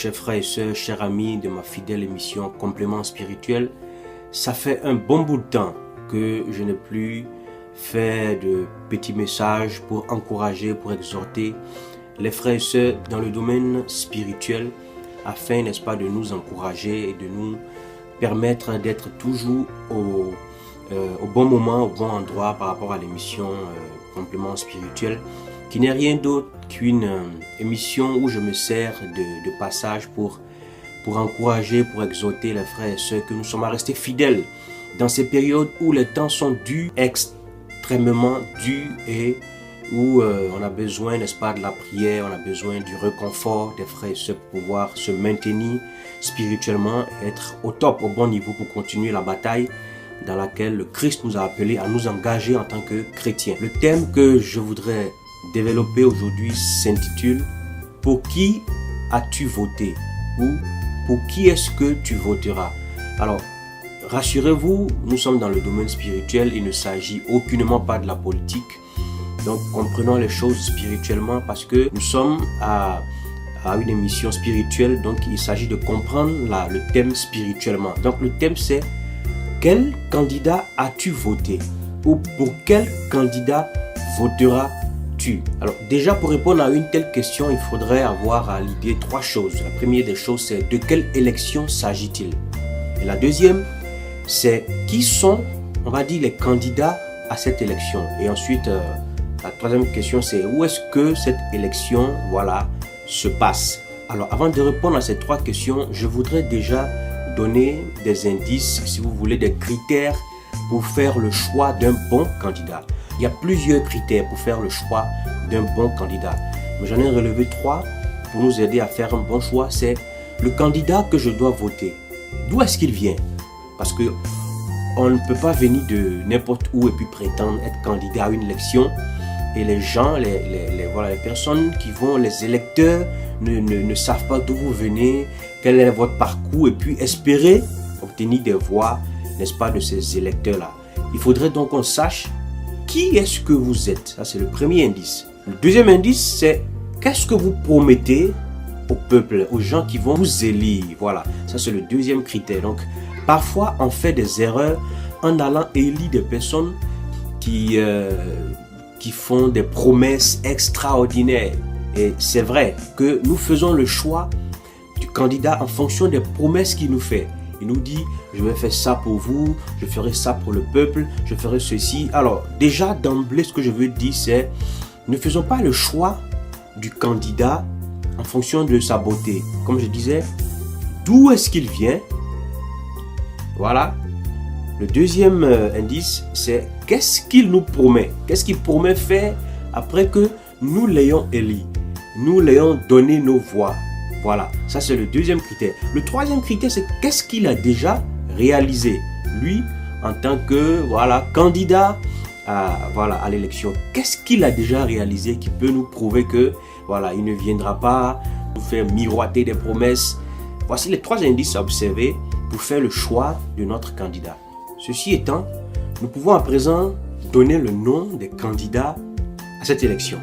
Chers frères et sœurs, chers amis de ma fidèle émission Complément spirituel, ça fait un bon bout de temps que je n'ai plus fait de petits messages pour encourager, pour exhorter les frères et sœurs dans le domaine spirituel afin, n'est-ce pas, de nous encourager et de nous permettre d'être toujours au bon moment, au bon endroit par rapport à l'émission Complément spirituel, qui n'est rien d'autre qu'une émission où je me sers de passage pour encourager, pour exhorter les frères et sœurs que nous sommes à rester fidèles dans ces périodes où les temps sont durs, extrêmement durs, et où on a besoin, n'est-ce pas, de la prière, on a besoin du réconfort des frères et sœurs pour pouvoir se maintenir spirituellement, être au top, au bon niveau pour continuer la bataille dans laquelle le Christ nous a appelés à nous engager en tant que chrétiens. Le thème que je voudrais développer aujourd'hui s'intitule « Pour qui as-tu voté ?» ou « Pour qui est-ce que tu voteras ?» Alors, rassurez-vous, nous sommes dans le domaine spirituel, il ne s'agit aucunement pas de la politique. Donc, comprenons les choses spirituellement parce que nous sommes à une émission spirituelle, donc il s'agit de comprendre le thème spirituellement. Donc, le thème c'est « Quel candidat as-tu voté ?» ou « Pour quel candidat voteras-tu » Alors, déjà pour répondre à une telle question, il faudrait avoir à l'idée trois choses. La première des choses, c'est de quelle élection s'agit-il? Et la deuxième, c'est qui sont, on va dire, les candidats à cette élection. Et ensuite, la troisième question, c'est où est-ce que cette élection, se passe. Alors, avant de répondre à ces trois questions, je voudrais déjà donner des indices, si vous voulez, des critères pour faire le choix d'un bon candidat. Il y a plusieurs critères pour faire le choix d'un bon candidat. Mais j'en ai relevé trois pour nous aider à faire un bon choix. C'est le candidat que je dois voter. D'où est-ce qu'il vient? Parce que on ne peut pas venir de n'importe où et puis prétendre être candidat à une élection. Et les gens, les personnes qui vont, les électeurs, ne savent pas d'où vous venez, quel est votre parcours, et puis espérer obtenir des voix, n'est-ce pas, de ces électeurs-là. Il faudrait donc qu'on sache qui est-ce que vous êtes. Ça, c'est le premier indice. Le deuxième indice, c'est qu'est-ce que vous promettez au peuple, aux gens qui vont vous élire. Voilà, ça c'est le deuxième critère. Donc, parfois, on fait des erreurs en allant élire des personnes qui font des promesses extraordinaires. Et c'est vrai que nous faisons le choix du candidat en fonction des promesses qu'il nous fait. Il nous dit, je vais faire ça pour vous, je ferai ça pour le peuple, je ferai ceci. Alors, déjà d'emblée, ce que je veux dire, c'est ne faisons pas le choix du candidat en fonction de sa beauté. Comme je disais, d'où est-ce qu'il vient? Voilà. Le deuxième indice, c'est qu'est-ce qu'il nous promet? Qu'est-ce qu'il promet faire après que nous l'ayons élu? Nous l'ayons donné nos voix. Voilà, ça c'est le deuxième critère. Le troisième critère, c'est qu'est-ce qu'il a déjà réalisé, lui, en tant que candidat à l'élection. Qu'est-ce qu'il a déjà réalisé qui peut nous prouver que il ne viendra pas nous faire miroiter des promesses. Voici les trois indices à observer pour faire le choix de notre candidat. Ceci étant, nous pouvons à présent donner le nom des candidats à cette élection.